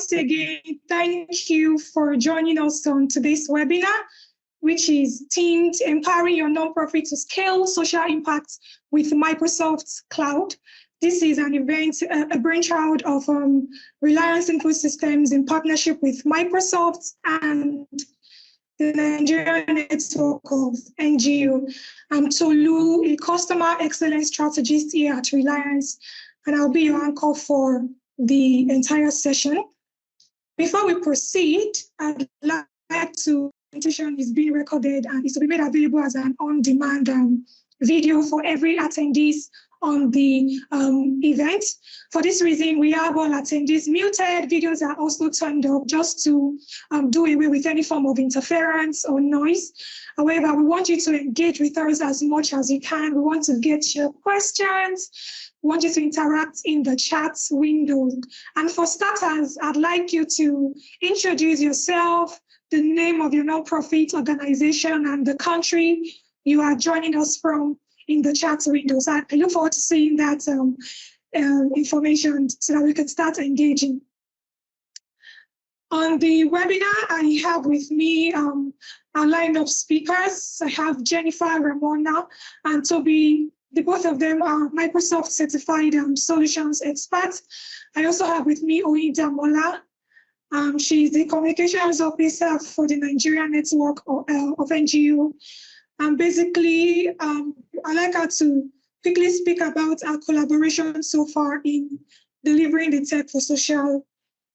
once again, thank you for joining us on today's webinar, which is themed Empowering Your Nonprofit to Scale Social Impact with Microsoft Cloud. This is an event, a brainchild of Reliance Infosystems in partnership with Microsoft and the Nigerian network of NGO. I'm Tolu, a customer excellence strategist here at Reliance, and I'll be your anchor for the entire session. Before we proceed, I'd like to, the presentation is being recorded and is to be made available as an on-demand video for every attendees on the event. For this reason, we have all attendees muted. Videos are also turned up just to do away with any form of interference or noise. However, we want you to engage with us as much as you can. We want to get your questions. We want you to interact in the chat window. And for starters, I'd like you to introduce yourself, the name of your nonprofit organization, and the country you are joining us from in the chat windows. I look forward to seeing that information so that we can start engaging. On the webinar, I have with me a lineup of speakers. I have Jennifer, Ramona, and Toby. The both of them are Microsoft certified solutions experts. I also have with me Oida Mola. She's the communications officer for the Nigerian network of NGO. And basically, I'd like her to quickly speak about our collaboration so far in delivering the Tech for Social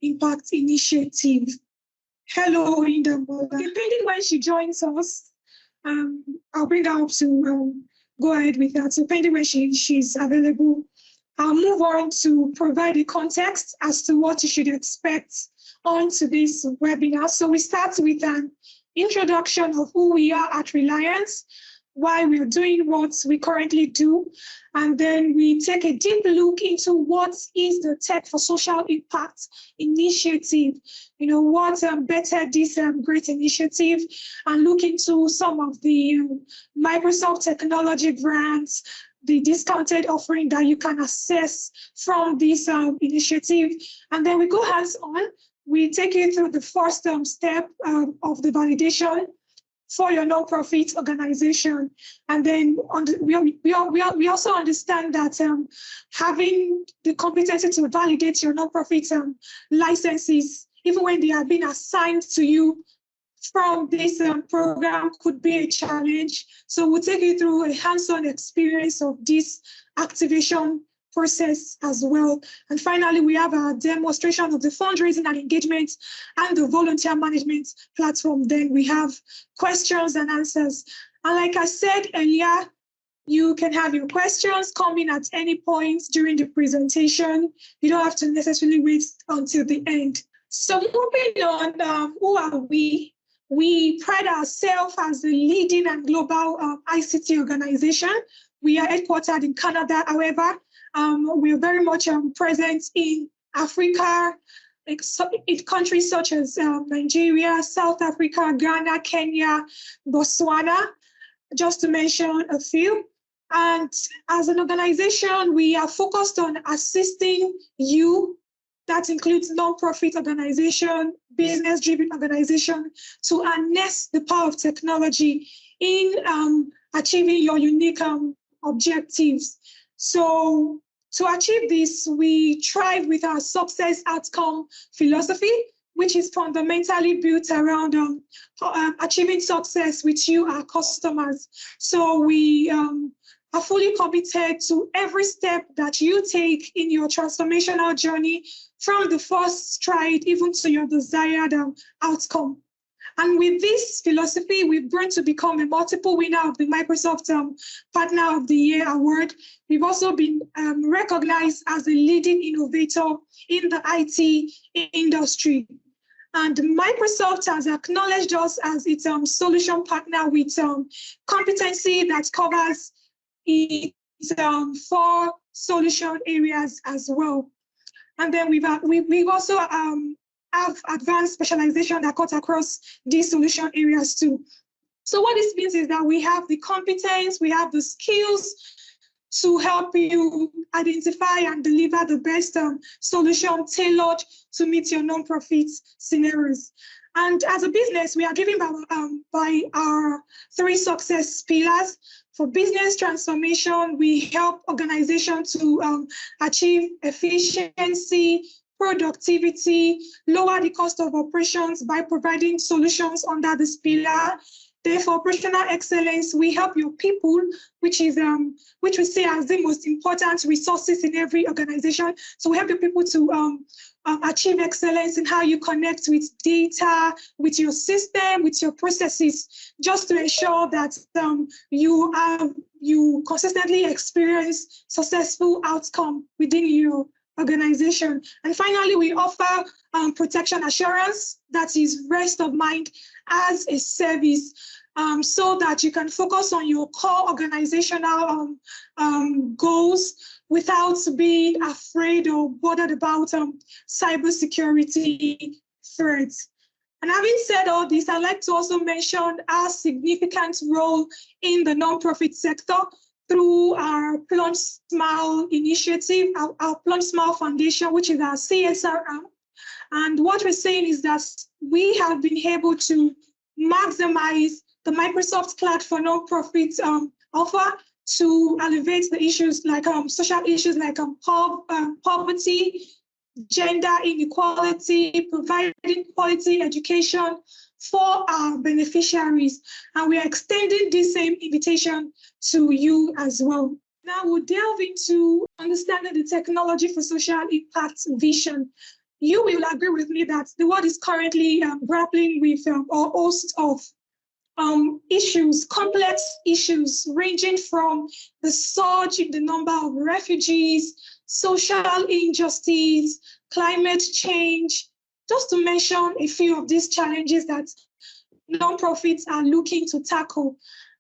Impact initiative. Hello, Oida Mola. Depending when she joins us, I'll bring her up to go ahead with that. So depending when she's available, I'll move on to provide a context as to what you should expect on today's webinar. So we start with an introduction of who we are at Reliance, why we're doing what we currently do, and then we take a deep look into what is the Tech for Social Impact initiative, you know, what bettered this great initiative, and look into some of the Microsoft technology grants, the discounted offering that you can access from this initiative. And then we go hands-on. We take you through the first step of the validation for your nonprofit organization. And then we also understand that having the competency to validate your nonprofit licenses, even when they are being assigned to you from this program, could be a challenge. So we'll take you through a hands-on experience of this activation process as well. And finally, we have a demonstration of the fundraising and engagement and the volunteer management platform. Then we have questions and answers. And like I said earlier, you can have your questions come in at any point during the presentation. You don't have to necessarily wait until the end. So moving on, who are we? We pride ourselves as the leading and global ICT organization. We are headquartered in Canada, however, we are very much present in Africa, in countries such as Nigeria, South Africa, Ghana, Kenya, Botswana, just to mention a few. And as an organization, we are focused on assisting you. That includes nonprofit organization, business-driven organization, to harness the power of technology in achieving your unique objectives. So to achieve this, we thrive with our success outcome philosophy, which is fundamentally built around achieving success with you, our customers. So we are fully committed to every step that you take in your transformational journey, from the first stride even to your desired outcome. And with this philosophy, we've grown to become a multiple winner of the Microsoft Partner of the Year award. We've also been recognized as a leading innovator in the IT industry. And Microsoft has acknowledged us as its solution partner with competency that covers its 4 solution areas as well. And then we've also have advanced specialization that cuts across these solution areas too. So what this means is that we have the competence, we have the skills to help you identify and deliver the best solution tailored to meet your nonprofit scenarios. And as a business, we are driven by our 3 success pillars. For business transformation, we help organizations to achieve efficiency, productivity, lower the cost of operations by providing solutions under this pillar. Therefore, operational excellence, we help your people, which we see as the most important resources in every organization. So we help your people to achieve excellence in how you connect with data, with your system, with your processes, just to ensure that you consistently experience successful outcome within your organization. And finally, we offer protection assurance, that is rest of mind as a service, so that you can focus on your core organizational goals without being afraid or bothered about cybersecurity threats. And having said all this, I'd like to also mention our significant role in the nonprofit sector through our Plunge Smile initiative, our Plunge Smile Foundation, which is our CSR arm. And what we're saying is that we have been able to maximize the Microsoft Cloud for Nonprofits offer to elevate the issues like social issues like poverty, gender inequality, providing quality education for our beneficiaries. And we are extending this same invitation to you as well. Now we'll delve into understanding the technology for social impact vision. You will agree with me that the world is currently grappling with a host of issues, complex issues, ranging from the surge in the number of refugees, social injustice, climate change, just to mention a few of these challenges that nonprofits are looking to tackle.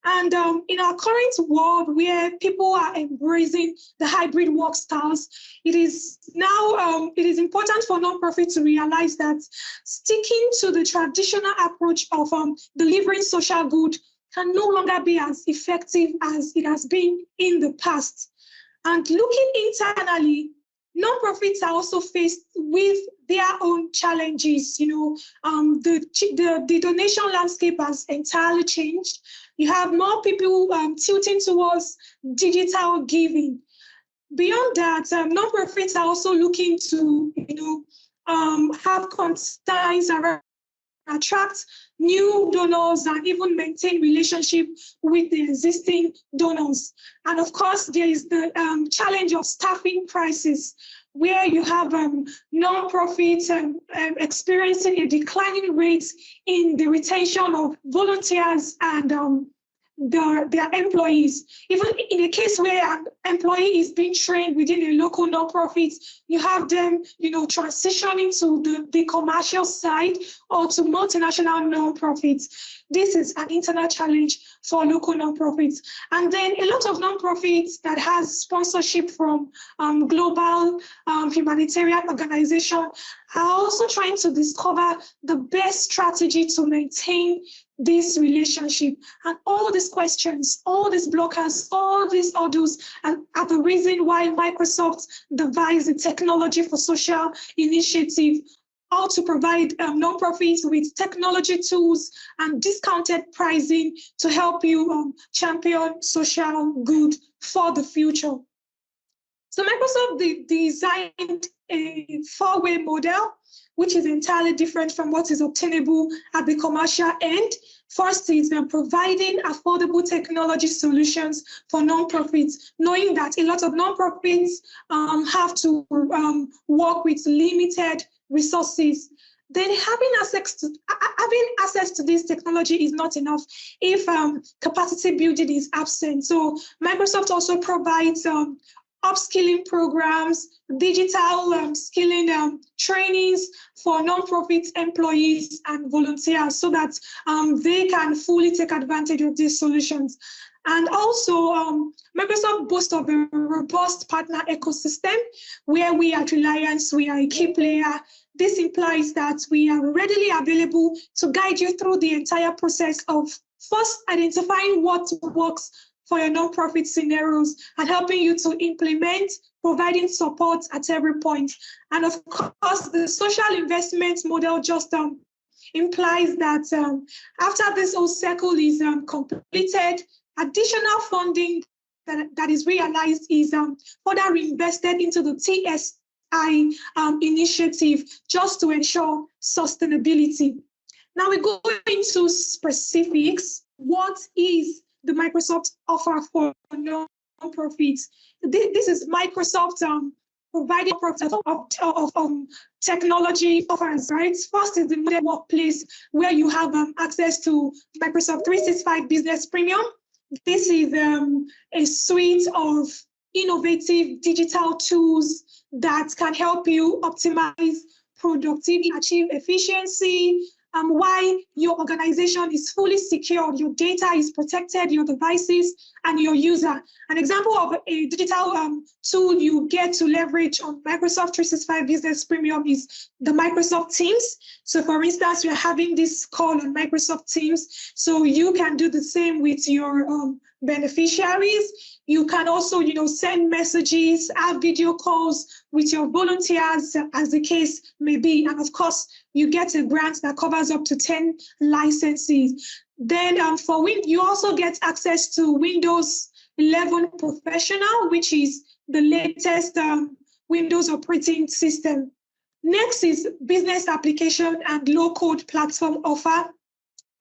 And in our current world where people are embracing the hybrid work styles, it is important for nonprofits to realize that sticking to the traditional approach of delivering social good can no longer be as effective as it has been in the past. And looking internally, nonprofits are also faced with their own challenges. The donation landscape has entirely changed. You have more people tilting towards digital giving. Beyond that, nonprofits are also looking to, have concerns around attract new donors and even maintain relationship with the existing donors. And of course, there is the challenge of staffing crisis, where you have nonprofits experiencing a declining rate in the retention of volunteers and their employees. Even in a case where an employee is being trained within a local nonprofit, you have them, transitioning to the commercial side or to multinational nonprofits. This is an internal challenge for local nonprofits. And then a lot of nonprofits that has sponsorship from global humanitarian organizations are also trying to discover the best strategy to maintain this relationship. And all these questions, all these blockers, all these hurdles are the reason why Microsoft devised the Technology for Social initiative, how to provide nonprofits with technology tools and discounted pricing to help you champion social good for the future. So Microsoft designed a 4-way model, which is entirely different from what is obtainable at the commercial end. First is providing affordable technology solutions for nonprofits, knowing that a lot of nonprofits have to work with limited resources. Then having access to this technology is not enough if capacity building is absent. So Microsoft also provides upskilling programs, digital skilling trainings for nonprofit employees and volunteers so that they can fully take advantage of these solutions. And also, Microsoft boasts of a robust partner ecosystem where we at Reliance, we are a key player. This implies that we are readily available to guide you through the entire process of first identifying what works for your nonprofit scenarios and helping you to implement, providing support at every point. And of course, the social investment model just implies that after this whole cycle is completed, additional funding that is realized is further reinvested into the TSI initiative just to ensure sustainability. Now we go into specifics. What is the Microsoft offer for nonprofits? This is Microsoft providing of technology offers, right? First is the modern workplace, where you have access to Microsoft 365 Business Premium. This is a suite of innovative digital tools that can help you optimize productivity, achieve efficiency, why your organization is fully secured, your data is protected, your devices, and your user. An example of a digital tool you get to leverage on Microsoft 365 Business Premium is the Microsoft Teams. So for instance, we're having this call on Microsoft Teams, so you can do the same with your beneficiaries. You can also, send messages, have video calls with your volunteers, as the case may be. And of course, you get a grant that covers up to 10 licenses. Then for you also get access to Windows 11 Professional, which is the latest Windows operating system. Next is business application and low-code platform offer.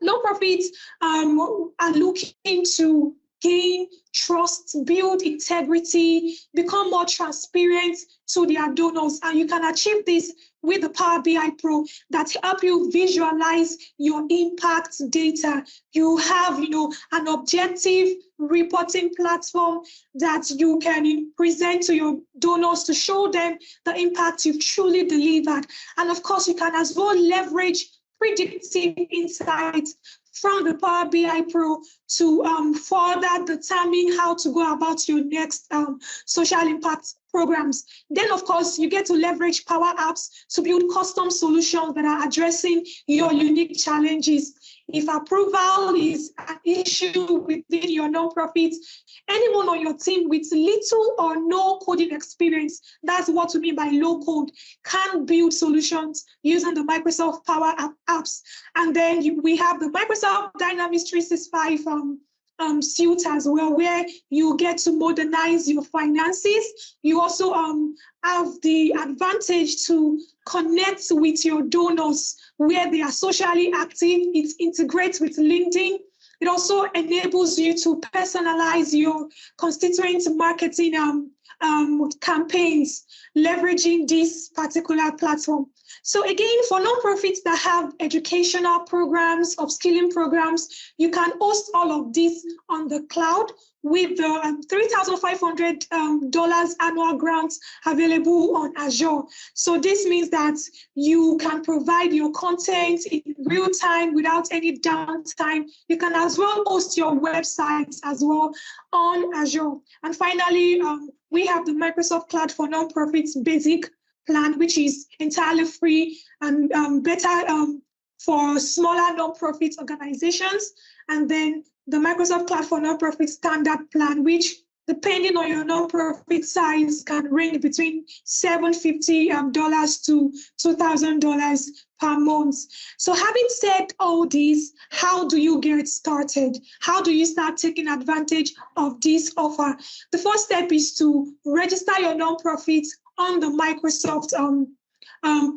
Nonprofits are looking to gain trust, build integrity, become more transparent to their donors. And you can achieve this with the Power BI Pro that help you visualize your impact data. You have, an objective reporting platform that you can present to your donors to show them the impact you've truly delivered. And of course, you can as well leverage predictive insights from the Power BI Pro to further determine how to go about your next social impact programs. Then, of course, you get to leverage Power Apps to build custom solutions that are addressing your unique challenges. If approval is an issue within your nonprofit, anyone on your team with little or no coding experience, that's what we mean by low code, can build solutions using the Microsoft Power Apps. And then we have the Microsoft Dynamics 365 suite as well, where you get to modernize your finances. You also have the advantage to connect with your donors where they are socially active. It integrates with LinkedIn. It also enables you to personalize your constituent marketing campaigns, leveraging this particular platform. So again, for nonprofits that have educational programs, upskilling programs, you can host all of this on the cloud with the $3,500 annual grants available on Azure. So this means that you can provide your content in real time without any downtime. You can as well host your websites as well on Azure. And finally, we have the Microsoft Cloud for Nonprofits Basic plan, which is entirely free and better for smaller nonprofit organizations. And then the Microsoft Cloud for Nonprofit Standard plan, which depending on your nonprofit size can range between $750 to $2,000 per month. So having said all this, how do you get started? How do you start taking advantage of this offer? The first step is to register your nonprofit on the Microsoft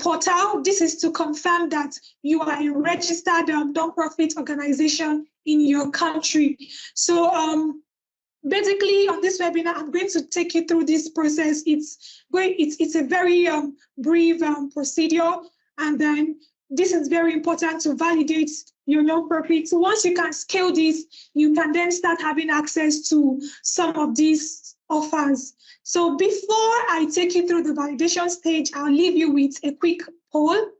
portal. This is to confirm that you are a registered nonprofit organization in your country. So basically on this webinar, I'm going to take you through this process. It's a very brief procedure, and then this is very important to validate your nonprofit. So once you can scale this, you can then start having access to some of these offers. So before I take you through the validation stage, I'll leave you with a quick poll.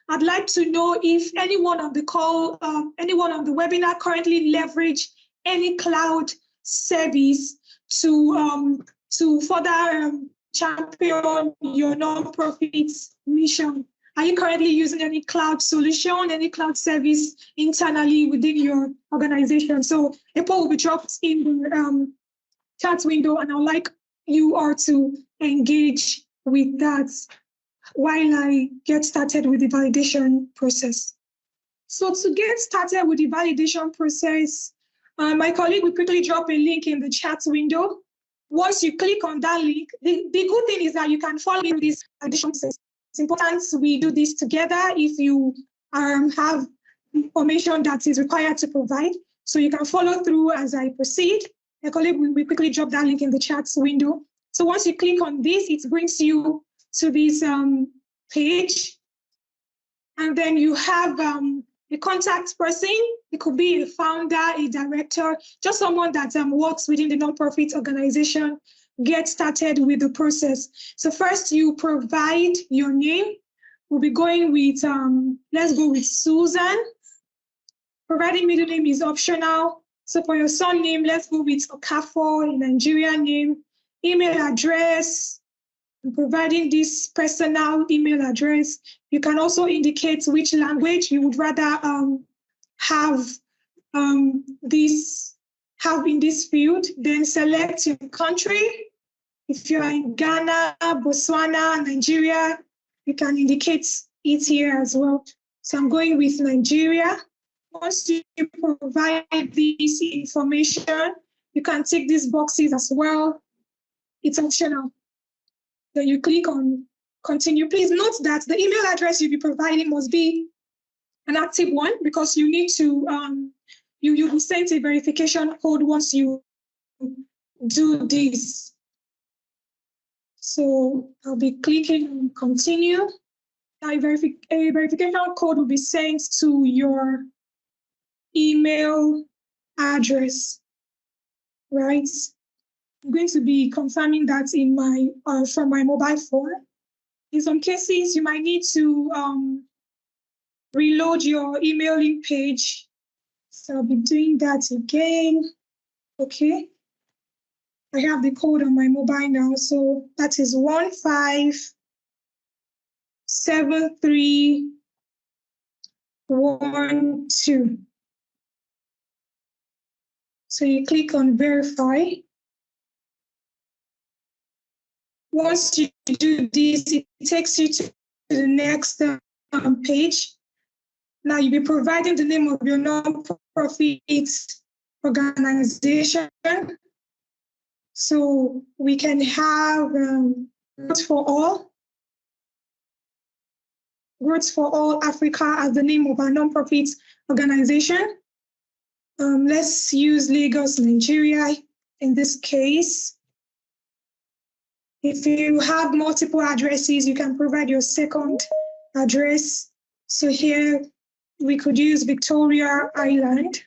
I'd like to know if anyone on the call, anyone on the webinar currently leverage any cloud service to further champion your nonprofit's mission. Are you currently using any cloud solution, any cloud service internally within your organization? So a poll will be dropped in the chat window, and I'd like you all to engage with that while I get started with the validation process. So to get started with the validation process, my colleague will quickly drop a link in the chat window. Once you click on that link, the good thing is that you can follow this validation process. It's important we do this together if you have information that is required to provide. So you can follow through as I proceed. My colleague will quickly drop that link in the chat window. So once you click on this, it brings you to this page. And then you have a contact person. It could be a founder, a director, just someone that works within the nonprofit organization. Get started with the process. So first you provide your name. We'll be going with, let's go with Susan. Providing middle name is optional. So for your son name, let's go with Okafo, a Nigerian name. Email address, providing this personal email address. You can also indicate which language you would rather have in this field. Then select your country. If you're in Ghana, Botswana, Nigeria, you can indicate it here as well. So I'm going with Nigeria. Once you provide this information, you can tick these boxes as well. It's optional. Then you click on continue. Please note that the email address you'll be providing must be an active one, because you need to, you will send a verification code once you do this. So I'll be clicking on continue. A verification code will be sent to your email address, right? I'm going to be confirming that in my from my mobile phone. In some cases, you might need to reload your emailing page. So I'll be doing that again. Okay. I have the code on my mobile now. So that is 157312. So you click on verify. Once you do this, it takes you to the next page. Now you'll be providing the name of your non-profit organization. So we can have Growth for All. Growth for All Africa as the name of our non-profit organization. Let's use Lagos, Nigeria in this case. If you have multiple addresses, you can provide your second address. So here we could use Victoria Island.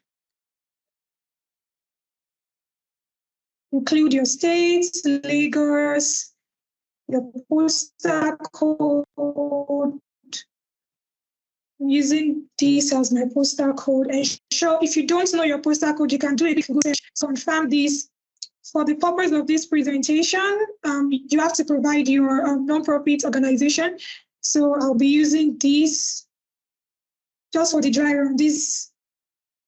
Include your states, Lagos, your postal code. I'm using this as my postal code. And sure, if you don't know your postal code, you can do a Google search to confirm this. For the purpose of this presentation, you have to provide your non-profit organization. So I'll be using this just for the dry run, this,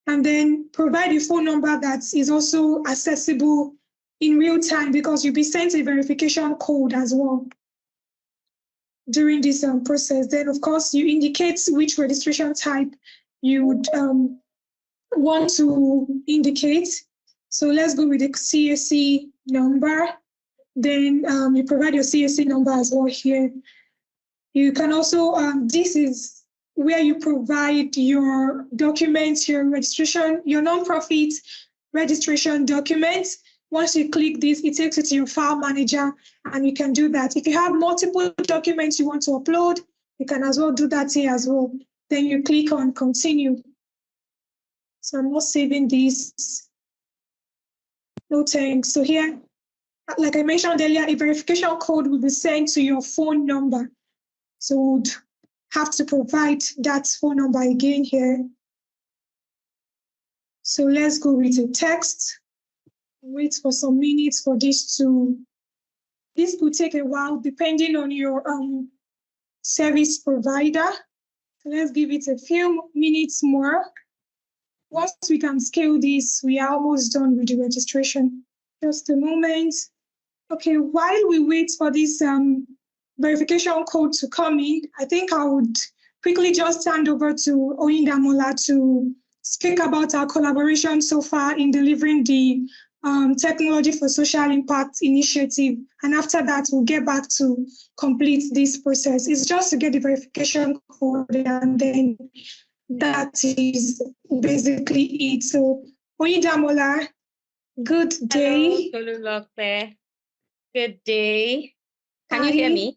and then provide a phone number that is also accessible in real time, because you'll be sent a verification code as well during this process. Then, of course, you indicate which registration type you would want to indicate. So let's go with the CAC number. Then you provide your CAC number as well here. You can also, this is where you provide your documents, your registration, your nonprofit registration documents. Once you click this, it takes you to your file manager, and you can do that. If you have multiple documents you want to upload, you can as well do that here as well. Then you click on continue. So I'm not saving this. No thanks. So here, like I mentioned earlier, a verification code will be sent to your phone number. So we'd have to provide that phone number again here. So let's go with a text. Wait for some minutes for this to, this could take a while depending on your service provider. So let's give it a few minutes more. Once we can scale this, we are almost done with the registration. Just a moment. Okay, while we wait for this verification code to come in, I think I would quickly just hand over to Oyindamola to speak about our collaboration so far in delivering the Technology for Social Impact initiative. And after that, we'll get back to complete this process. It's just to get the verification code, and then that is basically it. So, Oyindamola, good day. Hello, Tolulope. Good day. Can you hear me?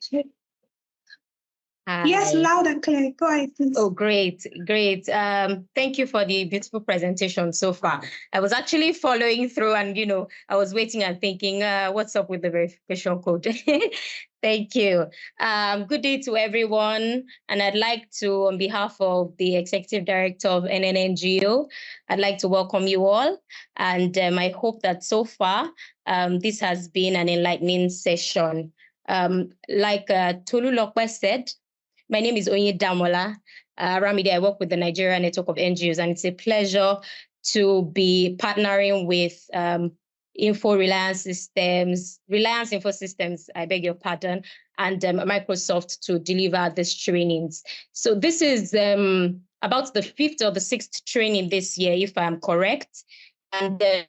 Hi. Yes, loud and clear. Go ahead, please. Oh, great, great. Thank you for the beautiful presentation so far. I was actually following through, and I was waiting and thinking, what's up with the verification code? Thank you. Good day to everyone. And I'd like to, on behalf of the Executive Director of NNNGO, I'd like to welcome you all. And I hope that so far, this has been an enlightening session. Like Tolulope said, my name is Oyindamola Ramide. I work with the Nigeria Network of NGOs, and it's a pleasure to be partnering with Reliance Info Systems, I beg your pardon, and Microsoft to deliver these trainings. So this is about the 5th or the 6th training this year, if I'm correct. And the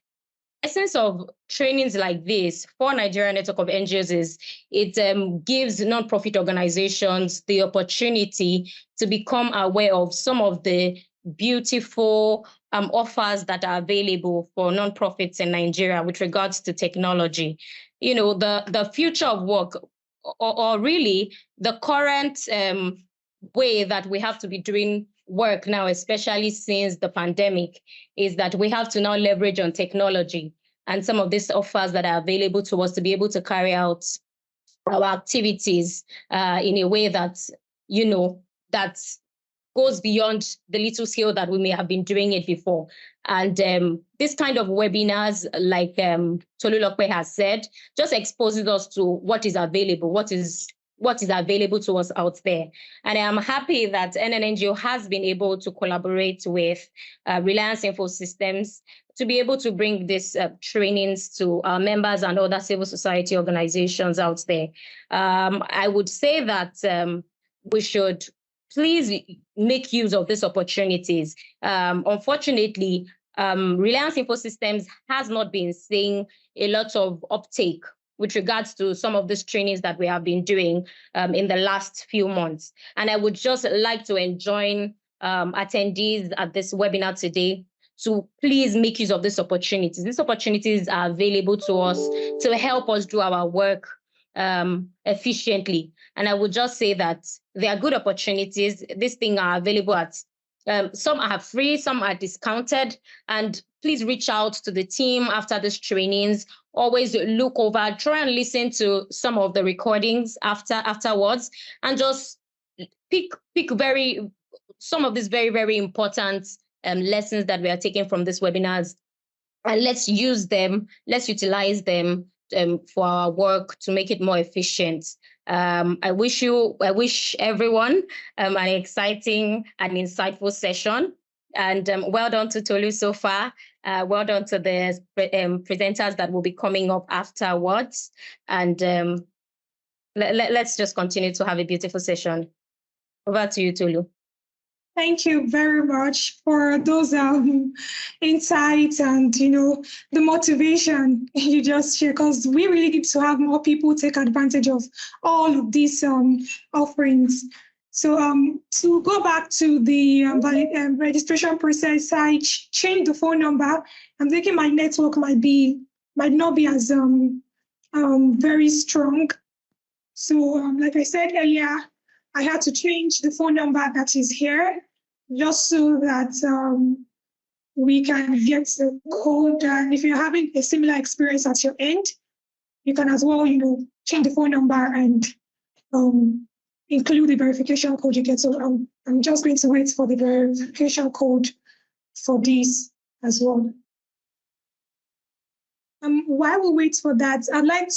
essence of trainings like this for Nigeria Network of NGOs is it gives nonprofit organizations the opportunity to become aware of some of the beautiful offers that are available for nonprofits in Nigeria with regards to technology. The future of work, or really the current way that we have to be doing work now, especially since the pandemic, is that we have to now leverage on technology and some of these offers that are available to us to be able to carry out our activities in a way that, that goes beyond the little scale that we may have been doing it before. And this kind of webinars, like Tolulope has said, just exposes us to what is available, what is available to us out there. And I'm happy that NNNGO has been able to collaborate with Reliance Info Systems to be able to bring these trainings to our members and other civil society organizations out there. I would say that we should please make use of these opportunities. Unfortunately, Reliance Info Systems has not been seeing a lot of uptake with regards to some of these trainings that we have been doing in the last few months. And I would just like to enjoin attendees at this webinar today to please make use of these opportunities. These opportunities are available to us to help us do our work efficiently. And I would just say that they are good opportunities. These things are available at some are free, some are discounted, and please reach out to the team after these trainings. Always look over, try and listen to some of the recordings afterwards, and just pick some of these very, very important lessons that we are taking from these webinars, and let's use them, let's utilize them for our work to make it more efficient. I wish everyone an exciting and insightful session. And well done to Tolu so far. Well done to the presenters that will be coming up afterwards. And let's just continue to have a beautiful session. Over to you, Tolu. Thank you very much for those insights and, the motivation you just shared, because we really need to have more people take advantage of all of these offerings. So to go back to the registration process, I changed the phone number. I'm thinking my network might not be as very strong. So like I said earlier, I had to change the phone number that is here just so that we can get the code. And if you're having a similar experience at your end, you can as well, change the phone number and include the verification code you get. So I'm just going to wait for the verification code for this as well. While we wait for that, I'd like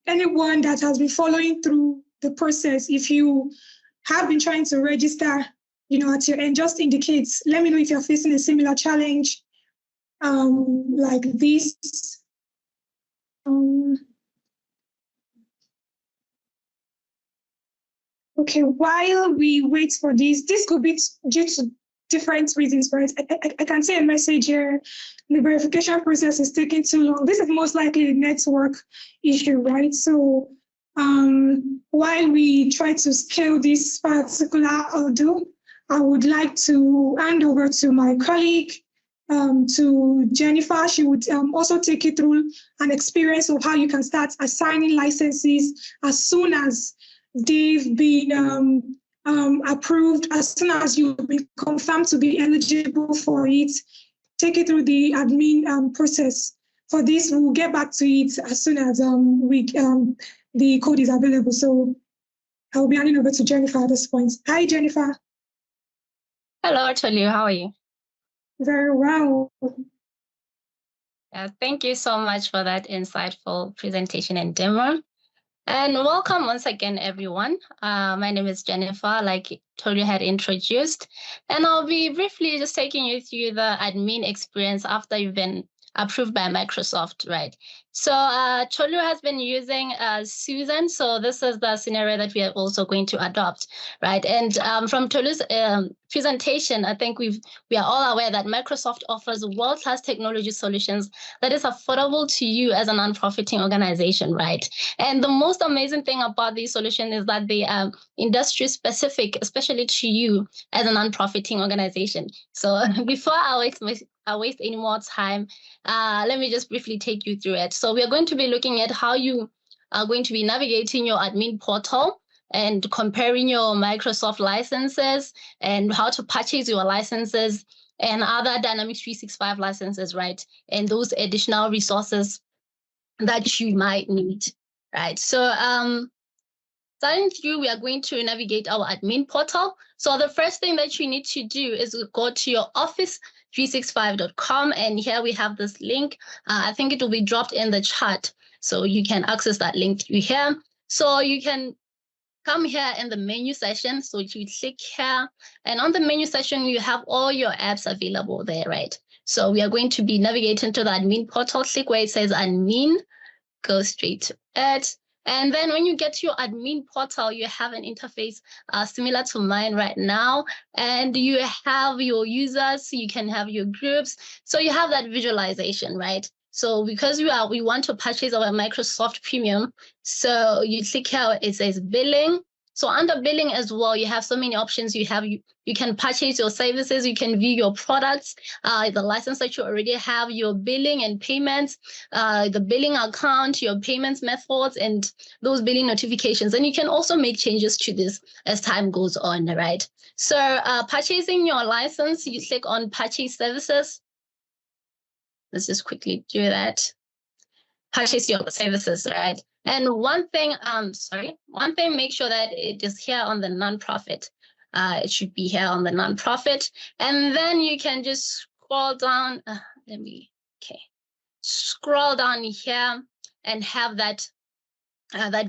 anyone that has been following through the process, if you have been trying to register, at your end, just indicates, let me know if you're facing a similar challenge like this. Okay, while we wait for this could be due to different reasons, right? I can see a message here. The verification process is taking too long. This is most likely a network issue, right? So while we try to scale this particular audio, I would like to hand over to my colleague, to Jennifer. She would also take you through an experience of how you can start assigning licenses as soon as they've been approved, as soon as you've been confirmed to be eligible for it. Take it through the admin process. For this, we'll get back to it as soon as the code is available. So I'll be handing over to Jennifer at this point. Hi, Jennifer. Hello, Tolu. How are you? Very well. Thank you so much for that insightful presentation and demo. And welcome once again, everyone. My name is Jennifer, like Tolu had introduced. And I'll be briefly just taking you through the admin experience after you've been approved by Microsoft, right? So Tolu has been using Susan. So this is the scenario that we are also going to adopt, right? And from Tolu's presentation, I think we are all aware that Microsoft offers world-class technology solutions that is affordable to you as a non-profiting organization, right? And the most amazing thing about these solutions is that they are industry specific, especially to you as a non-profiting organization. So before I waste any more time, let me just briefly take you through it. So we are going to be looking at how you are going to be navigating your admin portal and comparing your Microsoft licenses and how to purchase your licenses and other Dynamics 365 licenses, right? And those additional resources that you might need, right? So starting through, we are going to navigate our admin portal. So the first thing that you need to do is go to your office365.com, and here we have this link. I think it will be dropped in the chat, so you can access that link through here. So you can come here in the menu section. So you click here, and on the menu section, you have all your apps available there, right? So we are going to be navigating to the admin portal. Click where it says admin, go straight to it. And then when you get to your admin portal, you have an interface similar to mine right now. And you have your users, you can have your groups. So you have that visualization, right? So because we want to purchase our Microsoft Premium, so you click here, it says billing. So under billing as well, you have so many options. You can purchase your services, you can view your products, the license that you already have, your billing and payments, the billing account, your payments methods, and those billing notifications. And you can also make changes to this as time goes on, right? So purchasing your license, you click on purchase services. Let's just quickly do that. Purchase your services, right? And one thing, make sure that it is here on the nonprofit. It should be here on the nonprofit. And then you can just scroll down. Scroll down here and have that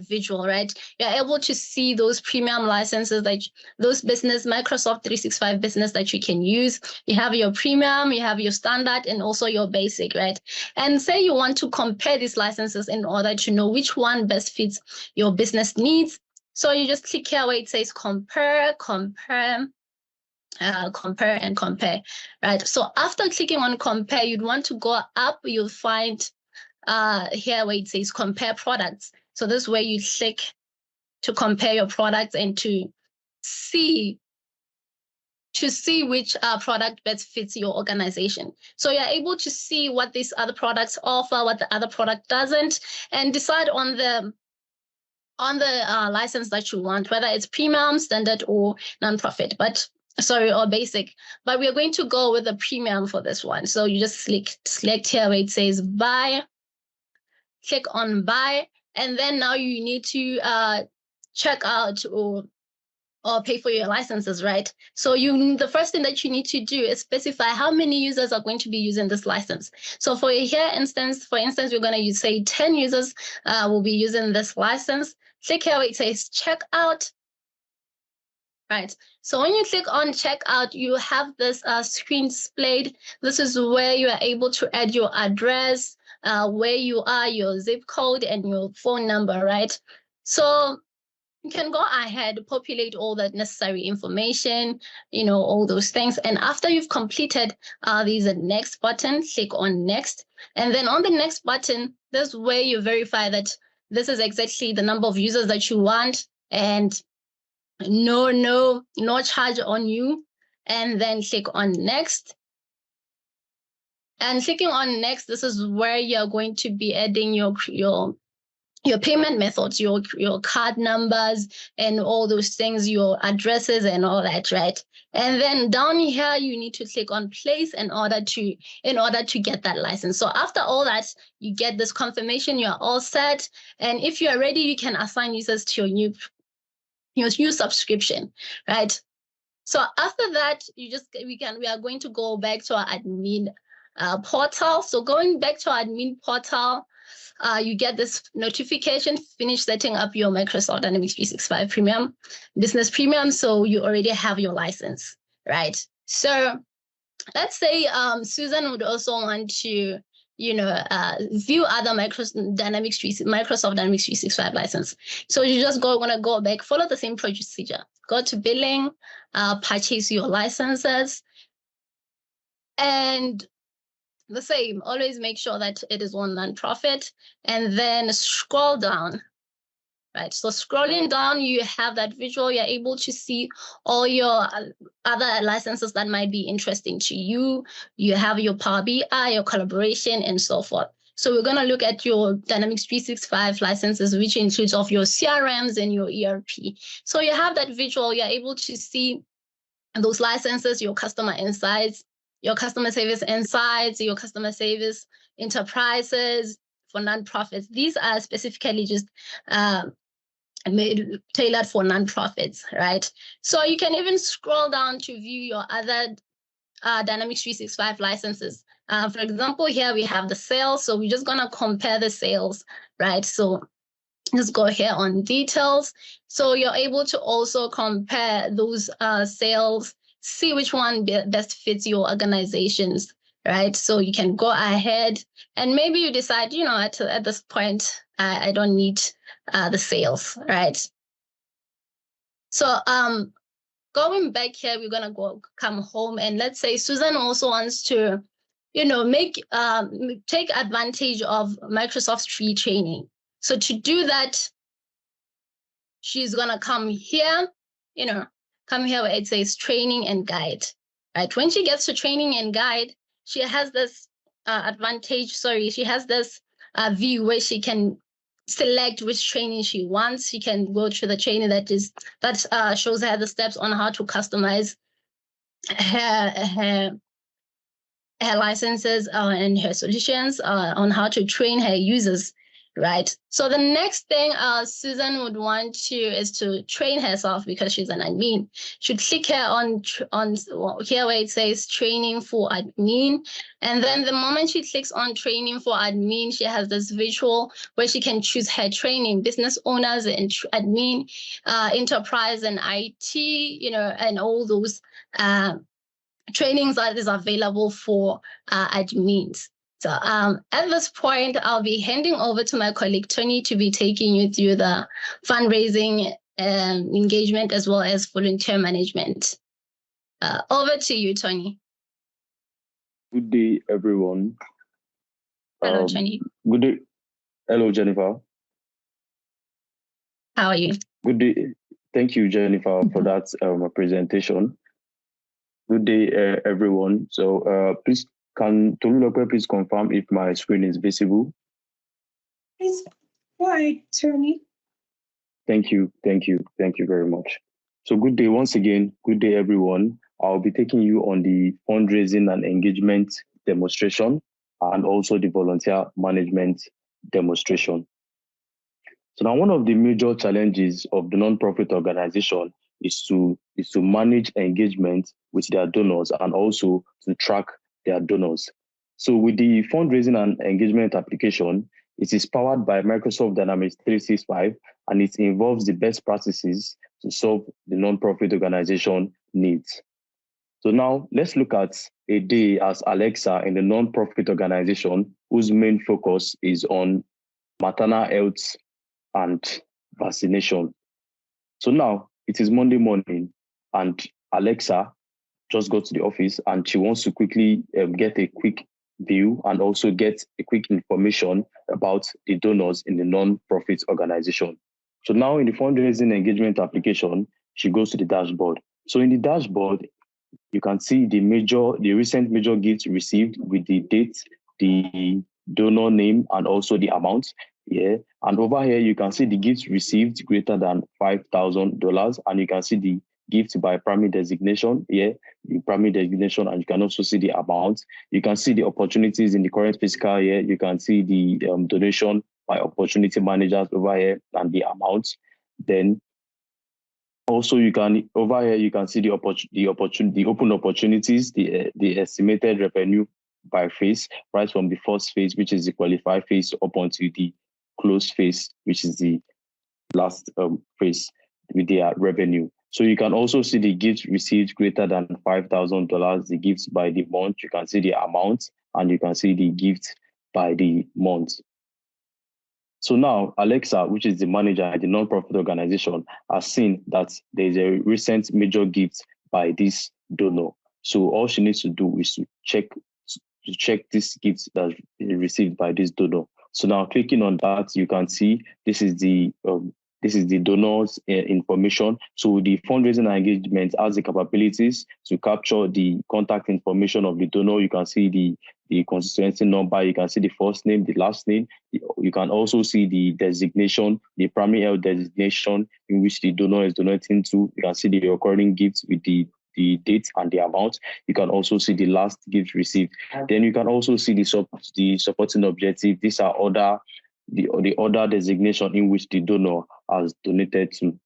visual, right? You're able to see those premium licenses, like those business, Microsoft 365 business that you can use. You have your premium, you have your standard, and also your basic, right? And say you want to compare these licenses in order to know which one best fits your business needs. So you just click here where it says compare, and compare, right? So after clicking on compare, you'd want to go up, you'll find here where it says compare products. So this is where you click to compare your products and to see which product best fits your organization. So you're able to see what these other products offer, what the other product doesn't, and decide on the license that you want, whether it's premium, standard, or nonprofit, or basic. But we are going to go with the premium for this one. So you just select here where it says buy, click on buy, and then now you need to check out or or pay for your licenses, right? So the first thing that you need to do is specify how many users are going to be using this license. So for instance, we're going to use, say, 10 users will be using this license. Click here where it says checkout. Right. So when you click on checkout, you have this screen displayed. This is where you are able to add your address, where you are, your zip code, and your phone number, right? So you can go ahead, populate all that necessary information, all those things. And after you've completed there's a next button, click on next. And then on the next button, this where you verify that this is exactly the number of users that you want, and no charge on you. And then click on next. And clicking on next, this is where you're going to be adding your payment methods, your card numbers and all those things, your addresses and all that, right? And then down here, you need to click on place in order to get that license. So after all that, you get this confirmation you're all set. And if you're ready, you can assign users to your new subscription, right? So after that, we are going to go back to our admin portal. So going back to our admin portal, you get this notification, finish setting up your Microsoft Dynamics 365 Premium, Business Premium. So you already have your license, right? So let's say Susan would also want to view other Microsoft Dynamics 365 license. So you just want to go back, follow the same procedure. Go to billing, purchase your licenses, and the same, always make sure that it is one nonprofit, and then scroll down. Right, so scrolling down, you have that visual, you're able to see all your other licenses that might be interesting to you. You have your Power BI, your collaboration, and so forth. So we're going to look at your Dynamics 365 licenses, which includes of your CRMs and your ERP. So you have that visual, you're able to see those licenses, your customer insights, your customer service insights, your customer service enterprises for nonprofits. These are specifically just tailored for nonprofits, right? So you can even scroll down to view your other Dynamics 365 licenses. For example, here we have the sales. So we're just going to compare the sales, right? So let's go here on details. So you're able to also compare those sales, see which one best fits your organizations, right? So you can go ahead and maybe you decide, at this point, I don't need the sales, right? So going back here, we're gonna come home, and let's say Susan also wants to, take advantage of Microsoft free training. So to do that, she's gonna come here, where it says training and guide, right? When she gets to training and guide, she has this she has this view where she can select which training she wants. She can go to the training that shows her the steps on how to customize her licenses and her solutions, on how to train her users, right? So the next thing Susan would want is to train herself, because she's an admin. Should click here on here where it says training for admin, and then the moment she clicks on training for admin, she has this visual where she can choose her training: business owners and admin, enterprise and IT, and all those trainings that is available for admins. So at this point, I'll be handing over to my colleague, Tony, to be taking you through the fundraising engagement as well as volunteer management. Over to you, Tony. Good day, everyone. Hello, Tony. Good day. Hello, Jennifer. How are you? Good day. Thank you, Jennifer, for that presentation. Good day, everyone. So please, can Tolulope please confirm if my screen is visible? Please go ahead, Tony. Thank you very much. So good day once again. Good day, everyone. I'll be taking you on the fundraising and engagement demonstration, and also the volunteer management demonstration. So now, one of the major challenges of the nonprofit organization is to manage engagement with their donors and also to track their donors. So with the fundraising and engagement application, it is powered by Microsoft Dynamics 365, and it involves the best practices to solve the nonprofit organization needs. So now let's look at a day as Alexa in the nonprofit organization whose main focus is on maternal health and vaccination. So now it is Monday morning and Alexa just got to the office and she wants to quickly get a quick view and also get a quick information about the donors in the non-profit organization. So now in the fundraising engagement application, she goes to the dashboard. So in the dashboard, you can see the recent major gifts received with the date, the donor name, and also the amount. Yeah. And over here, you can see the gifts received greater than $5,000, and you can see the gift by primary designation. Yeah, the primary designation, and you can also see the amount. You can see the opportunities in the current fiscal year. You can see the donation by opportunity managers over here and the amounts. Then also, you can over here you can see the open opportunities, the estimated revenue by phase, right from the first phase, which is the qualified phase, up onto the closed phase, which is the last phase with their revenue. So you can also see the gifts received greater than $5,000, the gifts by the month. You can see the amount, and you can see the gifts by the month. So now Alexa, which is the manager at the nonprofit organization, has seen that there is a recent major gift by this donor. So all she needs to do is to check this gift that is received by this donor. So now clicking on that, you can see this is the donor's information. So the fundraising engagement has the capabilities to capture the contact information of the donor. You can see the constituency number, you can see the first name, the last name. You can also see the designation, the primary health designation in which the donor is donating to. You can see the recurring gifts with the date and the amount. You can also see the last gift received. Then you can also see the supporting objective. These are the other designation in which the donor has donated to.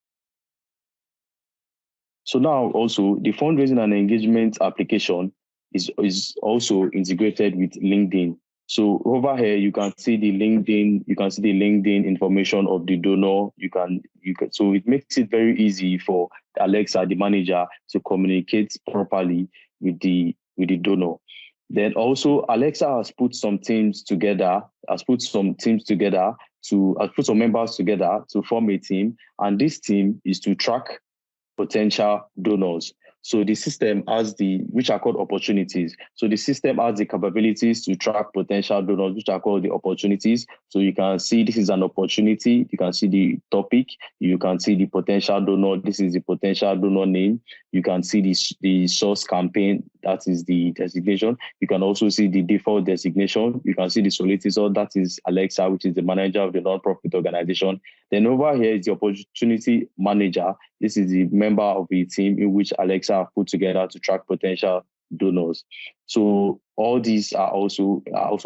So now also the fundraising and engagement application is also integrated with LinkedIn. So over here you can see the LinkedIn information of the donor. So it makes it very easy for Alexa, the manager, to communicate properly with the donor. Then also Alexa has put some members together to form a team, and this team is to track potential donors. So the system has which are called opportunities. So the system has the capabilities to track potential donors, which are called the opportunities. So you can see this is an opportunity. You can see the topic. You can see the potential donor. This is the potential donor name. You can see the source campaign. That is the designation. You can also see the default designation. You can see the solicitor. That is Alexa, which is the manager of the nonprofit organization. Then over here is the opportunity manager. This is the member of the team in which Alexa put together to track potential donors. So all these are also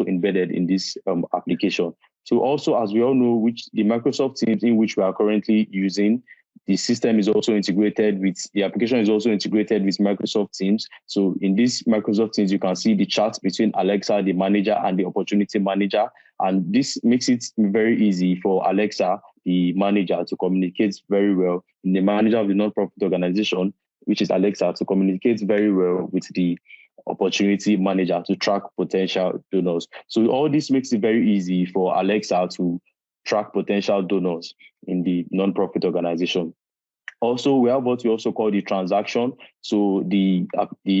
embedded in this application. So also, as we all know, the Microsoft Teams in which we are currently using, the application is also integrated with Microsoft Teams. So in this Microsoft Teams, you can see the chat between Alexa, the manager, and the opportunity manager. And this makes it very easy for Alexa, the manager, to communicate very well, in the manager of the nonprofit organization, which is Alexa, to communicate very well with the opportunity manager to track potential donors. So all this makes it very easy for Alexa to track potential donors in the nonprofit organization. Also, we have what we also call the transaction. So the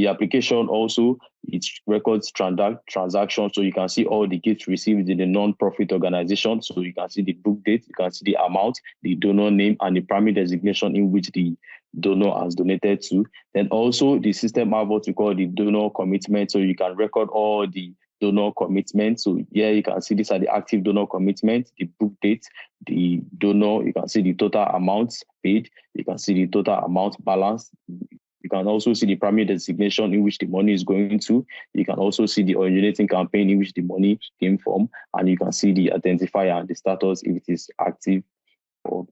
application also, it records transactions. So you can see all the gifts received in the non-profit organization. So you can see the book date, you can see the amount, the donor name, and the primary designation in which the donor has donated to. Then also the system have what we call the donor commitment. So you can record all the donor commitment. So here you can see these are the active donor commitment, the book date, the donor, you can see the total amounts paid, you can see the total amount balance. You can also see the primary designation in which the money is going to. You can also see the originating campaign in which the money came from, and you can see the identifier and the status if it is active or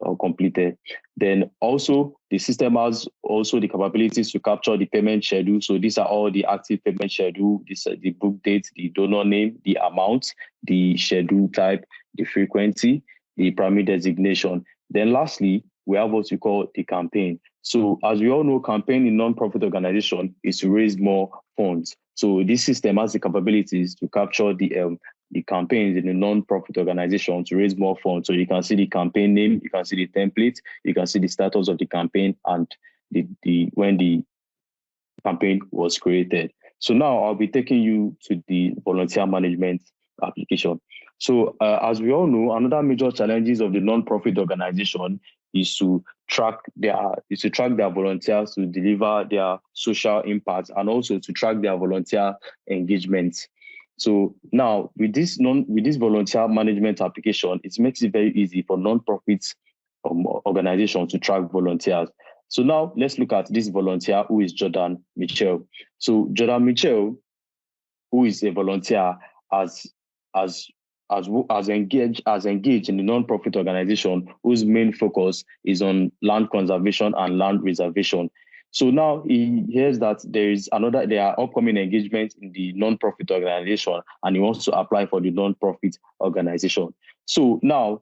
or completed. Then also the system has also the capabilities to capture the payment schedule. So these are all the active payment schedule. This is the book date, the donor name, the amount, the schedule type, the frequency, the primary designation. Then lastly, we have what we call the campaign. So as we all know, campaign in non-profit organization is to raise more funds. So this system has the capabilities to capture the campaigns in a non-profit organization to raise more funds. So you can see the campaign name, you can see the template, you can see the status of the campaign and when the campaign was created. So now I'll be taking you to the volunteer management application. So as we all know, another major challenges of the non-profit organization is to track their volunteers to deliver their social impact and also to track their volunteer engagement. So now with this volunteer management application, it makes it very easy for non-profit organizations to track volunteers. So now let's look at this volunteer who is Jordan Mitchell. So Jordan Mitchell, who is a volunteer, has engaged in a non-profit organization whose main focus is on land conservation and land reservation. So now he hears that there are upcoming engagements in the non-profit organization and he wants to apply for the non-profit organization. So now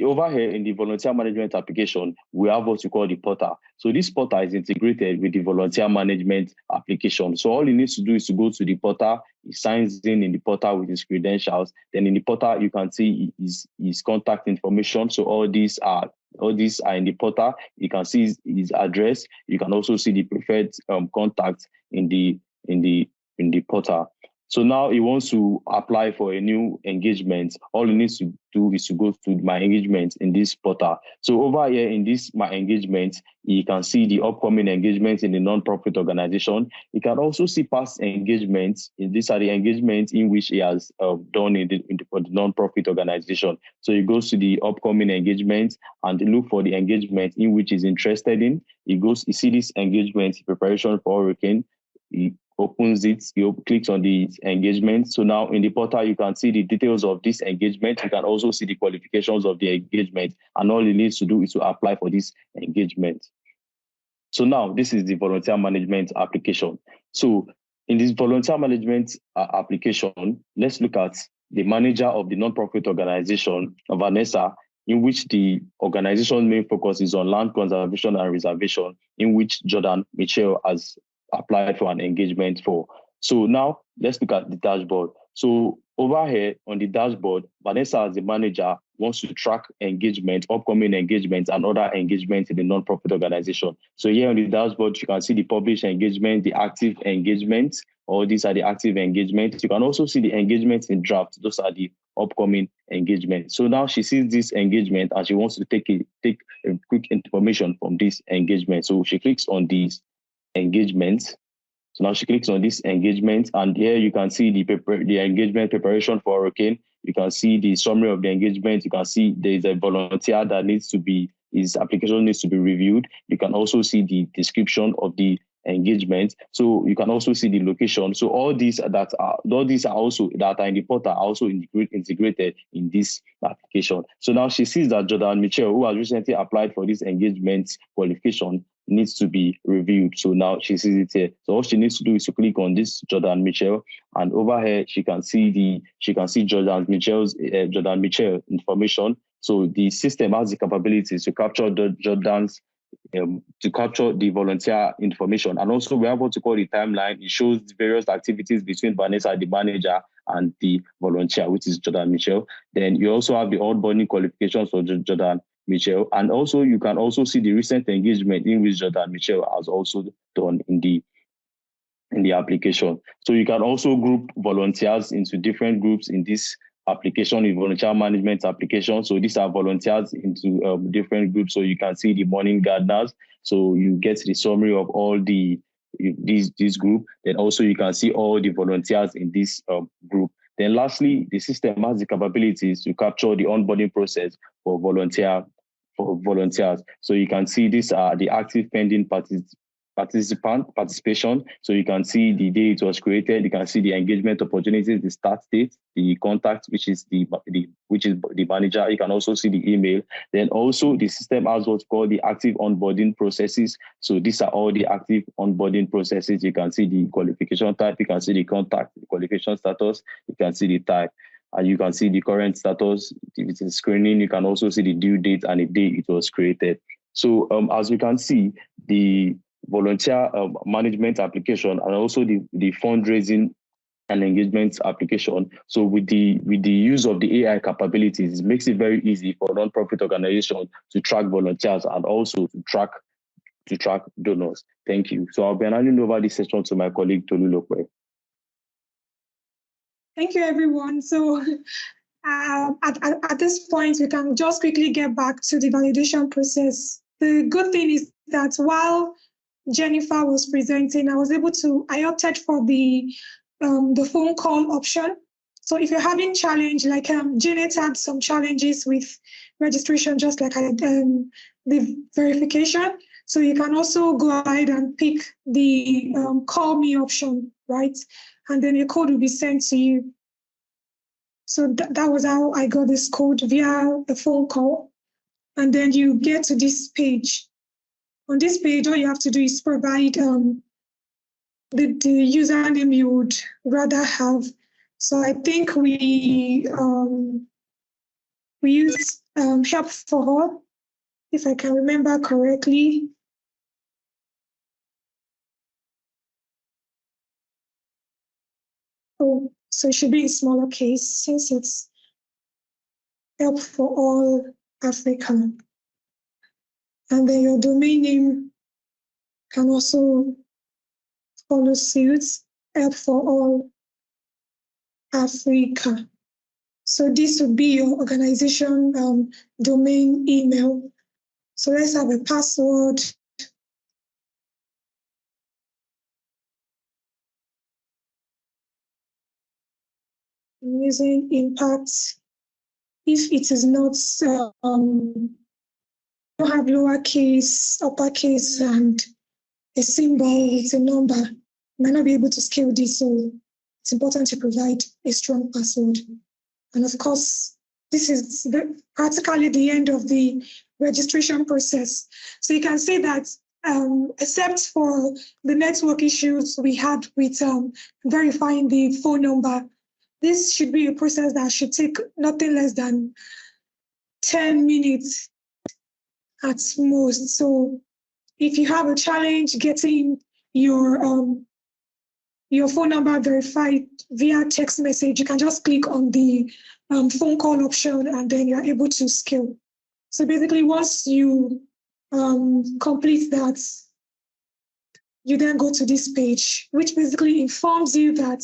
over here in the volunteer management application, we have what we call the portal. So this portal is integrated with the volunteer management application. So all he needs to do is to go to the portal, he signs in the portal with his credentials. Then in the portal, you can see his contact information. So all these are in the portal. You can see his address. You can also see the preferred contact in the portal. So now he wants to apply for a new engagement. All he needs to do is to go to my engagement in this portal. So over here in this my engagement, you can see the upcoming engagements in the non-profit organization. You can also see past engagements. These are the engagements in which he has done for the non-profit organization. So he goes to the upcoming engagement and look for the engagement in which he's interested in. He see this engagement, preparation for hurricane. He opens it, he clicks on the engagement. So now in the portal, you can see the details of this engagement. You can also see the qualifications of the engagement, and all he needs to do is to apply for this engagement. So now this is the volunteer management application. So in this volunteer management application, let's look at the manager of the non-profit organization, Vanessa, in which the organization's main focus is on land conservation and reservation, in which Jordan Mitchell has applied for an engagement for. So now let's look at the dashboard. So over here on the dashboard, Vanessa as the manager wants to track engagement, upcoming engagements and other engagements in the non-profit organization. So here on the dashboard, you can see the published engagement, the active engagements. All these are the active engagements. You can also see the engagements in draft. Those are the upcoming engagements. So now she sees this engagement and she wants to take a quick information from this engagement. So she clicks on these engagement. So now she clicks on this engagement, and here you can see the engagement preparation for hurricane. You can see the summary of the engagement. You can see there is a volunteer that his application needs to be reviewed. You can also see the description of the engagement. So you can also see the location. So all these are also that are in the portal are also integrated in this application. So now she sees that Jordan Mitchell, who has recently applied for this engagement qualification, needs to be reviewed. So now she sees it here. So all she needs to do is to click on this Jordan Mitchell, and over here she can see Jordan Mitchell information. So the system has the capabilities to capture to capture the volunteer information, and also we have what to call the timeline. It shows the various activities between Vanessa, the manager, and the volunteer, which is Jordan Mitchell. Then you also have the onboarding qualifications for Jordan Mitchell, and also you can also see the recent engagement in which Jordan Mitchell has also done in the application. So you can also group volunteers into different groups in this application, in volunteer management application. So these are volunteers into different groups. So you can see the morning gardeners. So you get the summary of all this group. Then also you can see all the volunteers in this group. Then lastly, the system has the capabilities to capture the onboarding process for volunteers. So you can see these are the active pending participation. So you can see the day it was created. You can see the engagement opportunities, the start date, the contact, which is the manager. You can also see the email. Then also the system has what's called the active onboarding processes. So these are all the active onboarding processes. You can see the qualification type. You can see the contact, the qualification status. You can see the type. And you can see the current status. If it's a screening, you can also see the due date and the day it was created. So as you can see, the volunteer management application and also the fundraising and engagement application. So with the use of the AI capabilities, it makes it very easy for non-profit organizations to track volunteers and also to track donors. Thank you. So I'll be handing over this session to my colleague Tolu Lokwe. Thank you, everyone. So at this point, we can just quickly get back to the validation process. The good thing is that while Jennifer was presenting, I opted for the phone call option. So if you're having challenge, like Janet had some challenges with registration, just like the verification. So you can also go ahead and pick the call me option, right? And then a code will be sent to you. So that was how I got this code, via the phone call. And then you get to this page. On this page, all you have to do is provide the username you would rather have. So I think we use Help for All, if I can remember correctly. Oh, so it should be a smaller case since it's Help for All Africa. And then your domain name can also follow suit, Help for All Africa. So this would be your organization domain email. So let's have a password. I'm using impact. If it is not, don't have lowercase, uppercase, and a symbol with a number, you might not be able to scale this. So it's important to provide a strong password. And of course, this is practically the end of the registration process. So you can see that except for the network issues we had with verifying the phone number, this should be a process that should take nothing less than 10 minutes at most. So if you have a challenge getting your phone number verified via text message, you can just click on the phone call option and then you're able to scale. So basically, once you complete that, you then go to this page, which basically informs you that,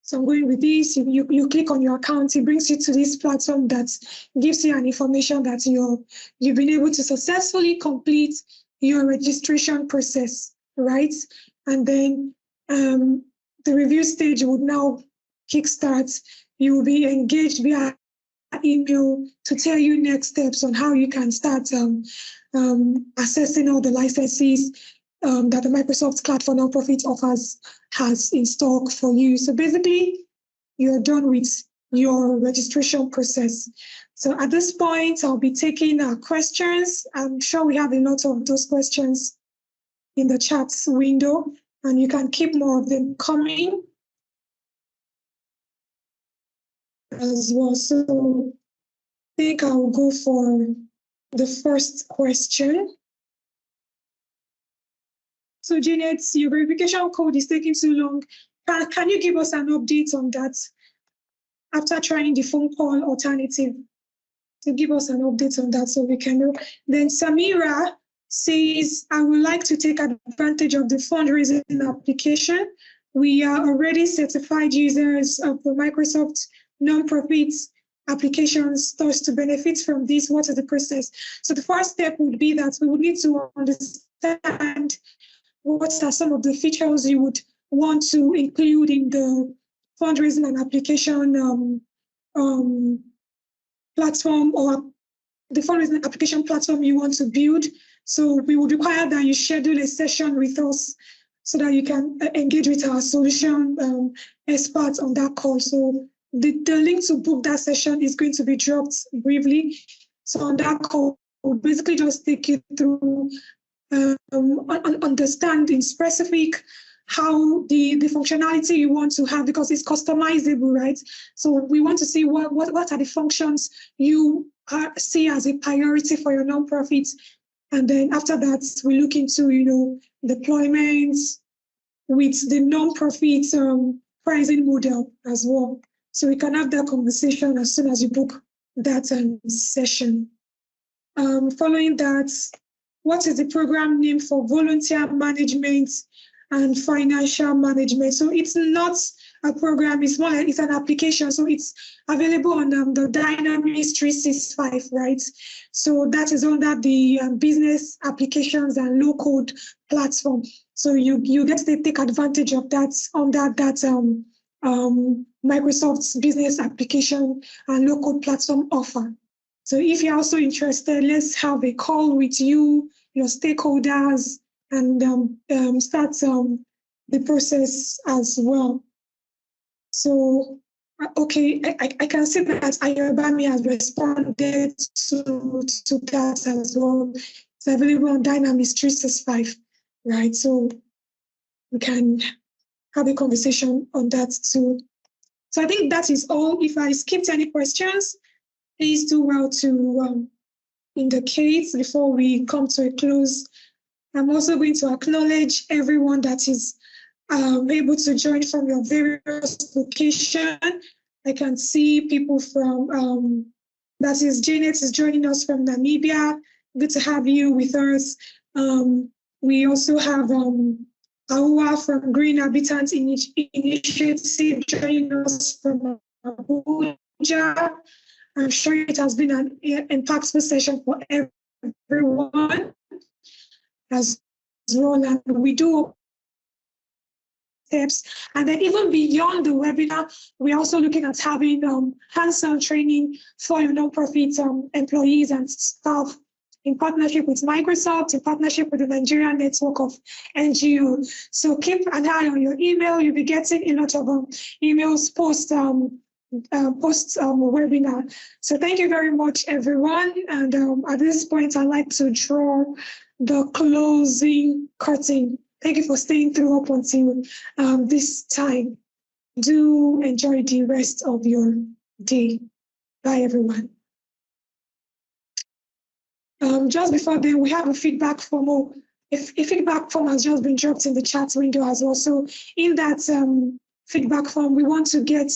so I'm going with this, you click on your account, it brings you to this platform that gives you an information that you've been able to successfully complete your registration process, right? And then the review stage would now kickstart. You will be engaged via email to tell you next steps on how you can start assessing all the licenses that the Microsoft Cloud for Nonprofit has in stock for you. So basically, you're done with your registration process. So at this point, I'll be taking questions. I'm sure we have a lot of those questions in the chat window, and you can keep more of them coming as well. So I think I'll go for the first question. So Janet, your verification code is taking too long. Can you give us an update on that after trying the phone call alternative? So give us an update on that so we can know. Then Samira says, I would like to take advantage of the fundraising application. We are already certified users of the Microsoft nonprofit applications. Thus, to benefit from this, what is the process? So the first step would be that we would need to understand what are some of the features you would want to include in the fundraising and application platform, or the fundraising application platform you want to build. So we would require that you schedule a session with us so that you can engage with our solution experts on that call. So the link to book that session is going to be dropped briefly. So on that call, we'll basically just take you through understanding specific how the functionality you want to have, because it's customizable, right? So we want to see what are the functions you see as a priority for your nonprofits. And then after that, we look into, deployments with the nonprofit pricing model as well. So we can have that conversation as soon as you book that session. Following that, what is the program name for volunteer management and financial management? So it's not a program, it's more like it's an application. So it's available on the Dynamics 365, right? So that is under the business applications and low code platform. So you get to take advantage of that under that Microsoft's business application and low code platform offer. So if you're also interested, let's have a call with you, your stakeholders, and start the process as well. So, okay, I can see that Ayobami has responded to that as well. It's available on Dynamics 365, right? So we can have a conversation on that too. So I think that is all. If I skipped any questions, please do well to indicate before we come to a close. I'm also going to acknowledge everyone that is able to join from your various locations. I can see people from, that is Janet is joining us from Namibia. Good to have you with us. We also have Aua from Green Habitat Initiative joining us from Abuja. I'm sure it has been an impactful session for everyone as well. And we do steps. And then even beyond the webinar, we're also looking at having hands-on training for your nonprofit employees and staff in partnership with Microsoft, in partnership with the Nigerian network of NGOs. So keep an eye on your email. You'll be getting a lot of emails post webinar. So thank you very much, everyone. And at this point, I'd like to draw the closing curtain. Thank you for staying through up until this time. Do enjoy the rest of your day. Bye, everyone. Just before then, we have a feedback form. A feedback form has just been dropped in the chat window as well. So in that feedback form, we want to get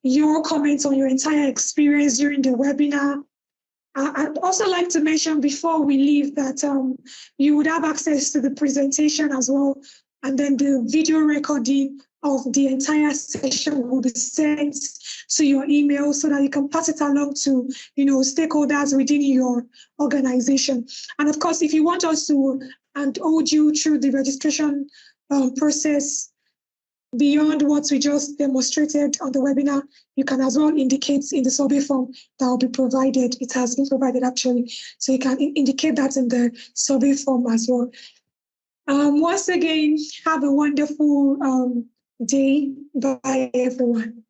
your comments on your entire experience during the webinar. I'd also like to mention before we leave that you would have access to the presentation as well, and then the video recording of the entire session will be sent to your email so that you can pass it along to stakeholders within your organization. And of course, if you want us to hold you through the registration process beyond what we just demonstrated on the webinar, you can as well indicate in the survey form that will be provided. It has been provided actually. So you can indicate that in the survey form as well. Once again, have a wonderful day. Bye, everyone.